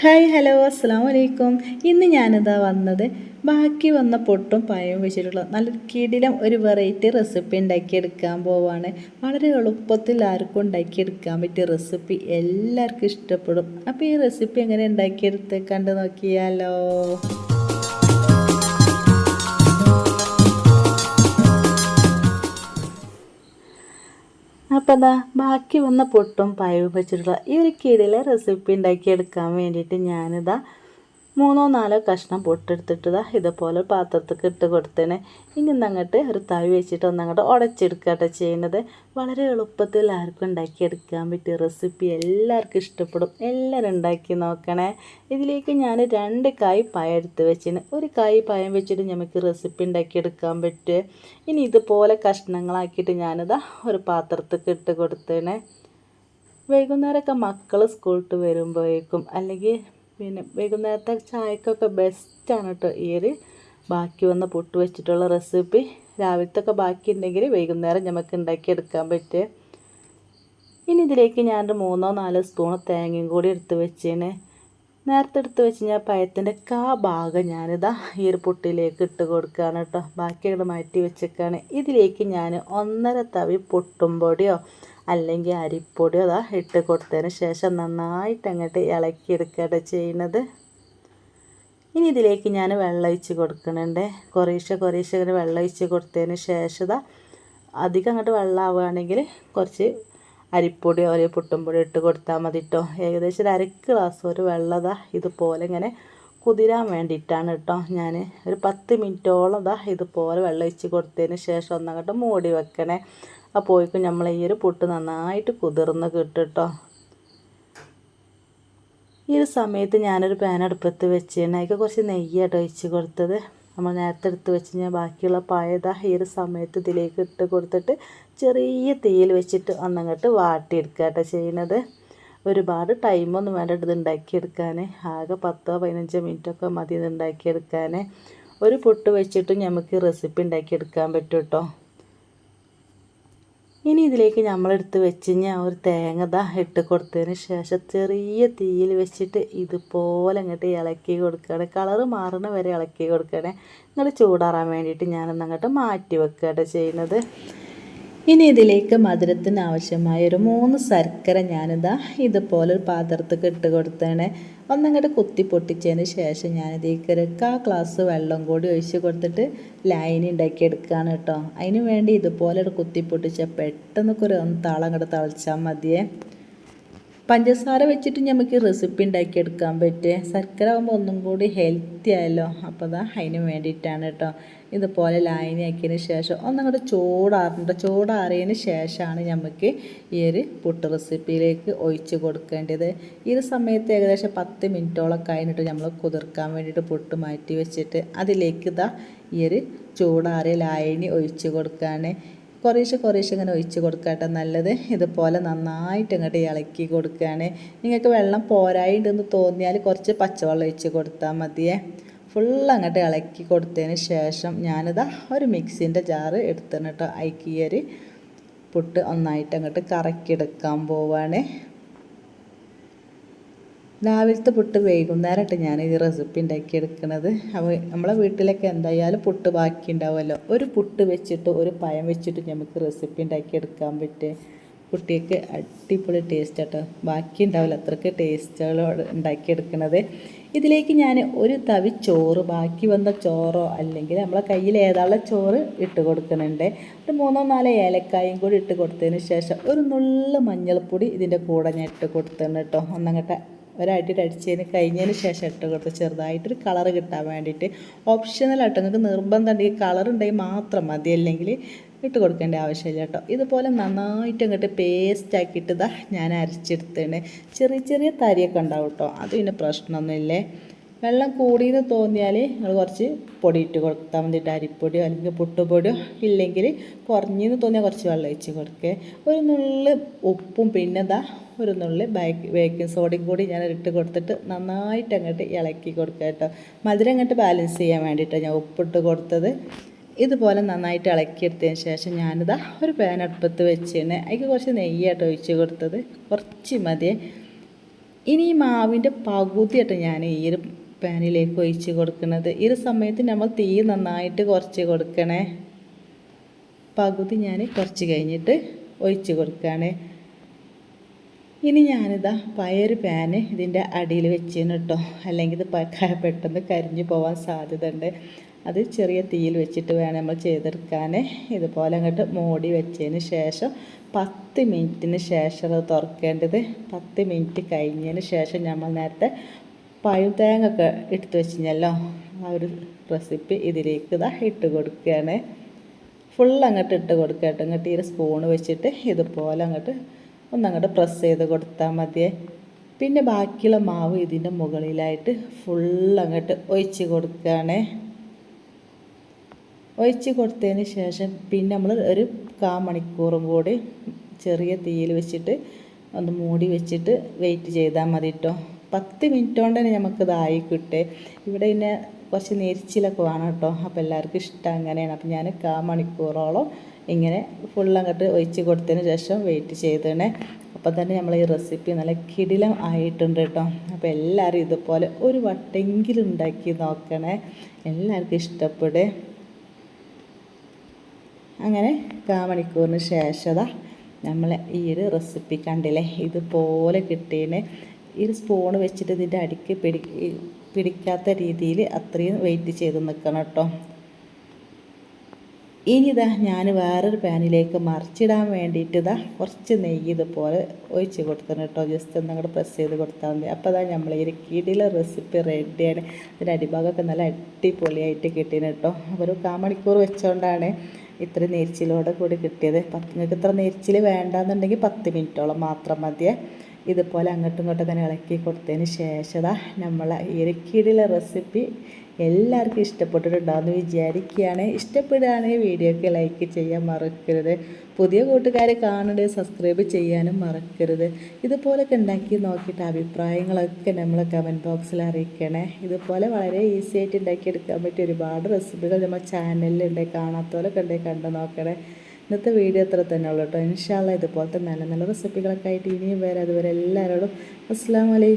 Hi hello അസ്സലാമു അലൈക്കും. ഇന്ന് ഞാനിതാ വന്നത് ബാക്കി വന്ന പൊട്ടും പഴവും വെച്ചിട്ടുള്ള നല്ലൊരു കിടിലം ഒരു വെറൈറ്റി റെസിപ്പി ഉണ്ടാക്കിയെടുക്കാൻ പോവാണ്. വളരെ എളുപ്പത്തിൽ ആർക്കും ഉണ്ടാക്കിയെടുക്കാൻ പറ്റിയ റെസിപ്പി എല്ലാവർക്കും ഇഷ്ടപ്പെടും. അപ്പോൾ ഈ റെസിപ്പി എങ്ങനെ ഉണ്ടാക്കിയെടുത്ത് കണ്ടു നോക്കിയാലോ. അപ്പോൾ അതാ ബാക്കി വന്ന പൊട്ടും പഴവും വെച്ചിട്ടുള്ള ഈ ഒരു കിടിലെ റെസിപ്പി ഉണ്ടാക്കിയെടുക്കാൻ വേണ്ടിയിട്ട് ഞാനിതാ 3-4 കഷ്ണം പൊട്ടെടുത്തിട്ട് ഇതുപോലെ പാത്രത്തേക്ക് ഇട്ട് കൊടുത്തേനെ. ഇങ്ങോട്ട് ഒരു തവി വെച്ചിട്ട് ഒന്നങ്ങോട്ട് ഉടച്ചെടുക്കട്ടെ ചെയ്യുന്നത്. വളരെ എളുപ്പത്തിൽ ആർക്കും ഉണ്ടാക്കിയെടുക്കാൻ പറ്റിയ റെസിപ്പി എല്ലാവർക്കും ഇഷ്ടപ്പെടും. എല്ലാവരും ഉണ്ടാക്കി നോക്കണേ. ഇതിലേക്ക് ഞാൻ 2 കായ് പഴം എടുത്ത് വെച്ചിന്. ഒരു കായ് പഴം വെച്ചിട്ട് നമുക്ക് റെസിപ്പി ഉണ്ടാക്കിയെടുക്കാൻ പറ്റും. ഇനി ഇതുപോലെ കഷ്ണങ്ങളാക്കിയിട്ട് ഞാനിതാ ഒരു പാത്രത്തേക്ക് ഇട്ട് കൊടുത്തേനെ. വൈകുന്നേരമൊക്കെ മക്കൾ സ്കൂളിട്ട് വരുമ്പോഴേക്കും അല്ലെങ്കിൽ പിന്നെ വൈകുന്നേരത്തെ ചായക്കൊക്കെ ബെസ്റ്റാണ് കേട്ടോ ഈ ഒരു ബാക്കി വന്ന പൊട്ട് വെച്ചിട്ടുള്ള റെസിപ്പി. രാവിലത്തൊക്കെ ബാക്കി ഉണ്ടെങ്കിൽ വൈകുന്നേരം നമുക്ക് ഉണ്ടാക്കിയെടുക്കാൻ പറ്റും. ഇനി ഇതിലേക്ക് ഞാൻ 3-4 സ്പൂൺ തേങ്ങയും കൂടി എടുത്ത് വെച്ചേനെ. നേരത്തെ എടുത്ത് വെച്ച് ഞാൻ പഴത്തിൻ്റെ ഭാഗം ഞാനിതാ ഈ ഒരു പൊട്ടിലേക്ക് ഇട്ട് കൊടുക്കുകയാണ് കേട്ടോ. ബാക്കിയൊക്കെ മാറ്റി വെച്ചേക്കാണ്. ഇതിലേക്ക് ഞാൻ 1.5 തവി പൊട്ടും പൊടിയോ അല്ലെങ്കിൽ അരിപ്പൊടിയോ അതാ ഇട്ട് കൊടുത്തതിന് ശേഷം നന്നായിട്ട് അങ്ങോട്ട് ഇളക്കിയെടുക്കുകയാണ് ചെയ്യുന്നത്. ഇനി ഇതിലേക്ക് ഞാൻ വെള്ളം ഒഴിച്ച് കൊടുക്കുന്നുണ്ട്. കുറേശ്ശെ ഇങ്ങനെ വെള്ളം ഒഴിച്ച് കൊടുത്തതിന് ശേഷം അധികം അങ്ങോട്ട് വെള്ളമാവുകയാണെങ്കിൽ കുറച്ച് അരിപ്പൊടിയോ അല്ലെങ്കിൽ പുട്ടും പൊടിയോ ഇട്ട് കൊടുത്താൽ മതി കേട്ടോ. ഏകദേശം 1/2 ഗ്ലാസ് ഒരു വെള്ളം ഇതുപോലെ ഇങ്ങനെ കുതിരാൻ വേണ്ടിയിട്ടാണ് കേട്ടോ. ഞാൻ ഒരു 10 മിനിറ്റോളം ഇതുപോലെ വെള്ളം ഒഴിച്ച് കൊടുത്തതിന് ശേഷം ഒന്നങ്ങോട്ട് മൂടി വെക്കണേ. അപ്പോഴേക്കും നമ്മൾ ഈ ഒരു പുട്ട് നന്നായിട്ട് കുതിർന്ന് കിട്ടും കേട്ടോ. ഈ ഒരു സമയത്ത് ഞാനൊരു പാൻ അടുപ്പത്ത് വെച്ചിരുന്നു. അതിൽ കുറച്ച് നെയ്യായിട്ട് ഒഴിച്ച് കൊടുത്തത്. നമ്മൾ നേരത്തെ എടുത്ത് വെച്ച് ഞാൻ ബാക്കിയുള്ള പഴം ഈ ഒരു സമയത്ത് ഇതിലേക്ക് ഇട്ട് കൊടുത്തിട്ട് ചെറിയ തീയിൽ വെച്ചിട്ട് ഒന്നങ്ങോട്ട് വാട്ടിയെടുക്കുകട്ടോ ചെയ്യുന്നത്. ഒരുപാട് ടൈമൊന്നും വേണ്ട ഇത് ഉണ്ടാക്കിയെടുക്കാൻ. ആകെ 10-15 മിനിറ്റൊക്കെ മതി ഇത് ഉണ്ടാക്കിയെടുക്കാൻ. ഒരു പുട്ട് വെച്ചിട്ട് നമുക്ക് റെസിപ്പി ഉണ്ടാക്കിയെടുക്കാൻ പറ്റും കേട്ടോ. ഇനി ഇതിലേക്ക് നമ്മളെടുത്ത് വെച്ച് ഒരു തേങ്ങ ഇട്ട് കൊടുത്തതിന് ശേഷം ചെറിയ തീയിൽ വെച്ചിട്ട് ഇതുപോലെ അങ്ങോട്ട് ഇളക്കി കൊടുക്കുകയാണ്. കളറ് മാറുന്ന വരെ ഇളക്കി കൊടുക്കുകയാണ്. ഇങ്ങോട്ട് ചൂടാറാൻ വേണ്ടിയിട്ട് ഞാനൊന്നങ്ങോട്ട് മാറ്റി വെക്കുകയാണ് ചെയ്യുന്നത്. ഇനി ഇതിലേക്ക് മധുരത്തിന് ആവശ്യമായ ഒരു 3 ശർക്കര ഞാനിതാ ഇതുപോലെ ഒരു പാത്രത്തേക്ക് ഇട്ട് കൊടുത്തേനെ. ഒന്നങ്ങോട്ട് കുത്തി പൊട്ടിച്ചതിന് ശേഷം ഞാനിതേക്ക് ഒരു 1/4 ഗ്ലാസ് വെള്ളം കൂടി ഒഴിച്ച് കൊടുത്തിട്ട് ലൈൻ ഉണ്ടാക്കിയെടുക്കുകയാണ് കേട്ടോ. അതിന് വേണ്ടി ഇതുപോലെ ഒരു കുത്തി പൊട്ടിച്ചാൽ പെട്ടെന്നൊക്കെ ഒരു താളം അങ്ങോട്ട് തളിച്ചാൽ മതിയേ. പഞ്ചസാര വെച്ചിട്ട് നമുക്ക് റെസിപ്പി ഉണ്ടാക്കിയെടുക്കാൻ പറ്റും. ശർക്കര ആകുമ്പോൾ ഒന്നും കൂടി ഹെൽത്തി ആയല്ലോ. അപ്പോൾ അതിന് വേണ്ടിയിട്ടാണ് കേട്ടോ. ഇതുപോലെ ലായനിയാക്കിയതിന് ശേഷം ഒന്നങ്ങോട്ട് ചൂടാറിയതിന് ശേഷമാണ് നമുക്ക് ഈ ഒരു പുട്ട് റെസിപ്പിയിലേക്ക് ഒഴിച്ച് കൊടുക്കേണ്ടത്. ഈ ഒരു സമയത്ത് ഏകദേശം 10 മിനിറ്റോളം കഴിഞ്ഞിട്ട് നമ്മൾ കുതിർക്കാൻ വേണ്ടിയിട്ട് പുട്ട് മാറ്റി വെച്ചിട്ട് അതിലേക്ക് ഈ ഒരു ചൂടാറിയ ലായനി ഒഴിച്ച് കൊടുക്കുകയാണ്. കുറേശ്ശെ ഇങ്ങനെ ഒഴിച്ച് കൊടുക്കട്ടെ നല്ലത്. ഇതുപോലെ നന്നായിട്ട് അങ്ങോട്ട് ഇളക്കി കൊടുക്കുകയാണ്. നിങ്ങൾക്ക് വെള്ളം പോരായിട്ടുണ്ടെന്ന് തോന്നിയാൽ കുറച്ച് പച്ചവെള്ളം ഒഴിച്ച് കൊടുത്താൽ മതിയേ. ഫുൾ അങ്ങോട്ട് ഇളക്കി കൊടുത്തതിന് ശേഷം ഞാനിതാ ഒരു മിക്സിൻ്റെ ജാറ് എടുത്തിട്ട് കേട്ടോ അതിലേക്ക് ഈ ഒരു പുട്ട് ഒന്നായിട്ട് അങ്ങോട്ട് കറക്കിയെടുക്കാൻ പോവാണ്. രാവിലത്തെ പുട്ട് വൈകുന്നേരമായിട്ട് ഞാൻ ഈ റെസിപ്പി ഉണ്ടാക്കിയെടുക്കുന്നത്. അപ്പോൾ നമ്മളെ വീട്ടിലൊക്കെ എന്തായാലും പുട്ട് ബാക്കി ഉണ്ടാവുമല്ലോ. ഒരു പുട്ട് വെച്ചിട്ട് ഒരു പഴം വെച്ചിട്ട് നമുക്ക് റെസിപ്പി ഉണ്ടാക്കിയെടുക്കാൻ പറ്റും. കുട്ടിക്ക് അടിപൊളി ടേസ്റ്റ് കേട്ടോ. ബാക്കി ഉണ്ടാവില്ല അത്രയ്ക്ക് ടേസ്റ്റുകളോട് ഉണ്ടാക്കിയെടുക്കുന്നത്. ഇതിലേക്ക് ഞാൻ ഒരു തവി ചോറ് ബാക്കി വന്ന ചോറോ അല്ലെങ്കിൽ നമ്മളെ കയ്യിൽ ഏതാളുള്ള ചോറ് ഇട്ട് കൊടുക്കുന്നുണ്ട്. ഒരു 3-4 ഏലക്കായും കൂടി ഇട്ട് കൊടുത്തതിന് ശേഷം ഒരു നുള്ളു മഞ്ഞൾപ്പൊടി ഇതിൻ്റെ കൂടെ ഞാൻ ഇട്ട് കൊടുത്തിട്ടുണ്ട് കേട്ടോ. ഒന്നങ്ങോട്ട് അടിച്ചതിന് കഴിഞ്ഞതിന് ശേഷം ഇട്ട് കൊടുത്ത് ചെറുതായിട്ടൊരു കളറ് കിട്ടാൻ വേണ്ടിയിട്ട്. ഓപ്ഷണലായിട്ട് നിങ്ങൾക്ക് നിർബന്ധം ഉണ്ടെങ്കിൽ കളർ ഉണ്ടെങ്കിൽ മാത്രം മതി, അല്ലെങ്കിൽ ഇട്ട് കൊടുക്കേണ്ട ആവശ്യമില്ല കേട്ടോ. ഇതുപോലെ നന്നായിട്ട് അങ്ങോട്ട് പേസ്റ്റ് ആക്കിയിട്ട് ഞാൻ അരച്ചെടുത്തേണ്. ചെറിയ തരിയൊക്കെ ഉണ്ടാവും കേട്ടോ. അത് പിന്നെ പ്രശ്നമൊന്നുമില്ലേ. വെള്ളം കൂടിയെന്ന് തോന്നിയാൽ നിങ്ങൾ കുറച്ച് പൊടി ഇട്ട് കൊടുത്താൽ മതി. അരിപ്പൊടിയോ അല്ലെങ്കിൽ പുട്ടുപൊടിയോ ഇല്ലെങ്കിൽ കുറഞ്ഞെന്ന് തോന്നിയാൽ കുറച്ച് വെള്ളം ഒഴിച്ച് കൊടുക്കുക. ഒരു നുള്ള് ഉപ്പും പിന്നെ ഒരു നുള്ളി ബേക്കിംഗ് സോഡയും കൂടി ഞാൻ ഇട്ട് കൊടുത്തിട്ട് നന്നായിട്ട് അങ്ങോട്ട് ഇളക്കി കൊടുക്കുക കേട്ടോ. മധുരം അങ്ങോട്ട് ബാലൻസ് ചെയ്യാൻ വേണ്ടിയിട്ടാണ് ഞാൻ ഉപ്പിട്ട് കൊടുത്തത്. ഇതുപോലെ നന്നായിട്ട് ഇളക്കിയെടുത്തതിന് ശേഷം ഞാനിതാ ഒരു പാൻ അടുപ്പത്ത് വെച്ചിന്. അതിലേക്ക് കുറച്ച് നെയ്യായിട്ട് ഒഴിച്ച് കൊടുത്തത്. കുറച്ച് മതിയെ. ഇനി ഈ മാവിൻ്റെ പകുതിയായിട്ട് ഞാൻ ഈ ഒരു പാനിലേക്ക് ഒഴിച്ച് കൊടുക്കുന്നത്. ഈ ഒരു സമയത്ത് നമ്മൾ തീ നന്നായിട്ട് കുറച്ച് കൊടുക്കണേ. പകുതി ഞാൻ കുറച്ച് കഴിഞ്ഞിട്ട് ഒഴിച്ച് കൊടുക്കുകയാണ്. ഇനി ഞാനിതാ പഴയൊരു പാന് ഇതിൻ്റെ അടിയിൽ വെച്ചിരുന്നു കേട്ടോ, അല്ലെങ്കിൽ ഇത് പെട്ടെന്ന് കരിഞ്ഞു പോകാൻ സാധ്യത ഉണ്ട്. അത് ചെറിയ തീയിൽ വെച്ചിട്ട് വേണം നമ്മൾ ചെയ്തെടുക്കാൻ. ഇതുപോലെ അങ്ങോട്ട് മൂടി വെച്ചതിന് ശേഷം 10 മിനിറ്റിന് ശേഷം അത് തുറക്കേണ്ടത്. 10 മിനിറ്റ് കഴിഞ്ഞതിന് ശേഷം നമ്മൾ നേരത്തെ പഴം തേങ്ങ ഒക്കെ എടുത്ത് വെച്ചിരുന്നല്ലോ, ആ ഒരു റെസിപ്പി ഇതിലേക്ക് ഇതാ ഇട്ട് കൊടുക്കുകയാണ്. ഫുൾ അങ്ങോട്ട് ഇട്ട് കൊടുക്കുക കേട്ടോ. അങ്ങോട്ട് ഈ സ്പൂണ് വെച്ചിട്ട് ഇതുപോലെ അങ്ങോട്ട് ഒന്നങ്ങോട്ട് പ്രസ് ചെയ്ത് കൊടുത്താൽ മതിയേ. പിന്നെ ബാക്കിയുള്ള മാവ് ഇതിൻ്റെ മുകളിലായിട്ട് ഫുൾ അങ്ങോട്ട് ഒഴിച്ച് കൊടുക്കുകയാണ്. ഒഴിച്ച് കൊടുത്തതിന് ശേഷം പിന്നെ നമ്മൾ ഒരു 1/4 മണിക്കൂറും കൂടി ചെറിയ തീയിൽ വെച്ചിട്ട് ഒന്ന് മൂടി വെച്ചിട്ട് വെയിറ്റ് ചെയ്താൽ മതി കേട്ടോ. 10 മിനിറ്റ് കൊണ്ട് തന്നെ നമുക്കിതായി കിട്ടേ. ഇവിടെ പിന്നെ കുറച്ച് നെരിച്ചിലൊക്കെ വേണം കേട്ടോ, അപ്പോൾ എല്ലാവർക്കും ഇഷ്ടം അങ്ങനെയാണ്. അപ്പോൾ ഞാൻ 1/4 മണിക്കൂറോളം ഇങ്ങനെ ഫുൾ അങ്ങോട്ട് ഒഴിച്ച് കൊടുത്തതിന് ശേഷം വെയിറ്റ് ചെയ്തേണേ. അപ്പോൾ തന്നെ നമ്മൾ ഈ റെസിപ്പി നല്ല കിടിലം ആയിട്ടുണ്ട് കേട്ടോ. അപ്പോൾ എല്ലാവരും ഇതുപോലെ ഒരു വട്ടെങ്കിലും ഉണ്ടാക്കി നോക്കണേ, എല്ലാവർക്കും ഇഷ്ടപ്പെടും. അങ്ങനെ 1/4 മണിക്കൂറിന് ശേഷം നമ്മൾ ഈ ഒരു റെസിപ്പി കണ്ടില്ലേ, ഇതുപോലെ കിട്ടിയതിന് ഈ സ്പൂൺ വെച്ചിട്ട് ഇതിൻ്റെ അടിക്ക് പിടിക്കാത്ത രീതിയിൽ അത്രയും വെയിറ്റ് ചെയ്ത് നിൽക്കണം കേട്ടോ. ഇനി ഞാൻ വേറൊരു പാനിലേക്ക് മറിച്ചിടാൻ വേണ്ടിയിട്ട് കുറച്ച് നെയ്യ് ഇതുപോലെ ഒഴിച്ച് കൊടുക്കണം കേട്ടോ. ജസ്റ്റ് ഒന്ന് അങ്ങോട്ട് പ്രസ് ചെയ്ത് കൊടുത്താൽ മതി. അപ്പോൾ നമ്മൾ ഈ കിടില റെസിപ്പി റെഡിയാണ്. ഇതിൻ്റെ അടിഭാഗമൊക്കെ നല്ല അടിപൊളിയായിട്ട് കിട്ടിയത് കേട്ടോ. അപ്പോൾ ഒരു 1/4 മണിക്കൂർ വെച്ചുകൊണ്ടാണ് ഇത്ര നെരിച്ചിലോടെ കൂടി കിട്ടിയത്. നിങ്ങൾക്ക് ഇത്ര നെരിച്ചിൽ വേണ്ടാന്നുണ്ടെങ്കിൽ 10 മിനിറ്റോളം മാത്രം മതിയേ. ഇതുപോലെ അങ്ങോട്ടും ഇങ്ങോട്ടും തന്നെ ഇളക്കി കൊടുത്തതിന് ശേഷം നമ്മളെ ഈ ഒരു കിടില റെസിപ്പി എല്ലാവർക്കും ഇഷ്ടപ്പെട്ടിട്ടുണ്ടാകുമെന്ന് വിചാരിക്കുകയാണ്. ഇഷ്ടപ്പെടുകയാണെങ്കിൽ വീഡിയോയ്ക്ക് ലൈക്ക് ചെയ്യാൻ മറക്കരുത്. പുതിയ കൂട്ടുകാർ കാണേണ്ടത് സബ്സ്ക്രൈബ് ചെയ്യാനും മറക്കരുത്. ഇതുപോലൊക്കെ ഉണ്ടാക്കി നോക്കിയിട്ട് അഭിപ്രായങ്ങളൊക്കെ നമ്മൾ കമൻറ്റ് ബോക്സിൽ അറിയിക്കണേ. ഇതുപോലെ വളരെ ഈസി ആയിട്ട് ഉണ്ടാക്കിയെടുക്കാൻ പറ്റിയ ഒരുപാട് റെസിപ്പികൾ നമ്മുടെ ചാനലിലുണ്ട്. കാണാത്തവരൊക്കെ ഉണ്ടെങ്കിൽ കണ്ടു നോക്കണേ. ഇന്നത്തെ വീഡിയോ അത്ര തന്നെ ഉള്ളൂ കേട്ടോ. ഇൻഷാ അല്ലാഹ് ഇതുപോലത്തെ നല്ല നല്ല റെസിപ്പികളൊക്കെ ആയിട്ട് ഇനിയും വരാം. അതുവരെ എല്ലാവരോടും അസ്സലാമു അലൈക്കും.